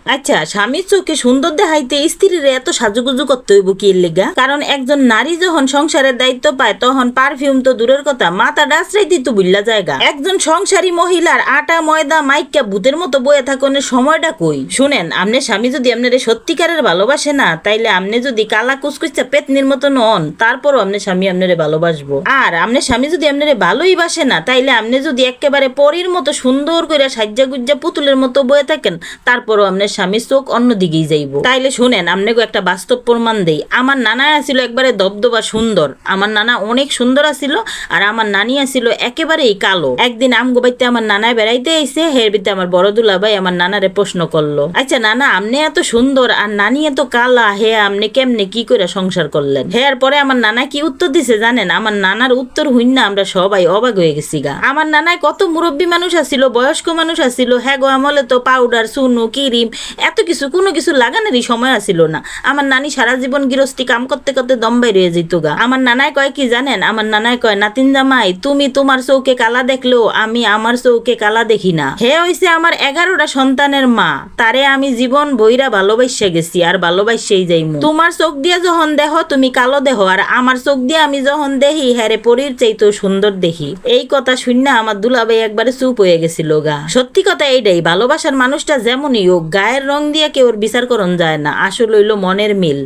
আচ্ছা, স্বামীর চোখে সুন্দর দেখাইতে স্ত্রীর এত সাজুগুজু করতে হইব কি এর লেগা? কারণ একজন নারী যখন সংসারের দায়িত্ব পায় তখন পারফিউম তো দূরের কথা, মাথা ডাসরাই দিতে বুঝলা জায়গা। একজন সংসারী মহিলার আটা ময়দা মাইকা ভূতের মতো বয়ে থাকনের সময়টা কই? শুনেন, আমনে স্বামী যদি আপনারে সত্যিকারের ভালোবাসে না, তাইলে আমনে যদি কালা কুচকুচা পেতনির মতো নন, তারপরও আমনে স্বামী আপনারে ভালোবাসবো। আর আমনে স্বামী যদি আপনারে ভালোই বাসে না, তাইলে আমনে যদি একেবারে পরীর মতো সুন্দর করে সাজ্জা গুজ্জা পুতুলের মতো বয়ে থাকেন, তারপরও আপনার স্বামীর চোখ অন্যদিকেই যাইব। তাইলে শুনেন, আপনাকে একটা বাস্তব প্রমাণ দেই। আমার নানা আছিল একবারে দবদবা সুন্দর, আমার নানা অনেক সুন্দর আছিল, আর আমার নানি আছিল একেবারেই কালো। একদিন আমগো বাইতে আমার নানায় বেড়াইতে আইছে, হের বিতে আমার বড় দুলা ভাই আমার নানারে প্রশ্ন করলো, আচ্ছা নানা, আমনে এত সুন্দর আর নানি এত কালা, হে আমনে কেমনে কি করে সংসার করলেন? হের পরে আমার নানা কি উত্তর দিছে জানেন? আমার নানার উত্তর হইন না আমরা সবাই অবাক হয়ে গেছি গা। আমার নানায় কত মুরব্বী মানুষ আছিল, বয়স্ক মানুষ আছিল, হ্যাঁ গো আমলে তো পাউডার চুনো ক্রিম এত কিছু কোনো কিছু লাগানোরই সময় আসিল না। আমার নানি সারা জীবন গৃহস্থী কাম করতে করতে দম বাইরে যেত গা। আমার নানায় কয় কি জানেন? আমার নানায় কয়, নাতিন জামাই, তুমি তোমার চৌকে কালা দেখলেও আমি আমার চৌকে কালা দেখি না। হে হইছে আমার 11টা সন্তানের মা, তারে আমি জীবন বইরা ভালোবাসে গেছি আর ভালোবাসেই যাইমু। তোমার চোখ দিয়ে যখন দেহ তুমি কালো দেহ, আর আমার চোখ দিয়ে আমি যখন দেখি হ্যারে পরীর চাইতেও সুন্দর দেখি। এই কথা শুননা আমার দুলাভাই একবারে চুপ হয়ে গেছিল গা। সত্যি কথা এইটাই, ভালোবাসার মানুষটা যেমনই হোক, গায়ের রং দিয়ে কেউ বিচার করন যায় না, আসলে হইলো মনের মিল।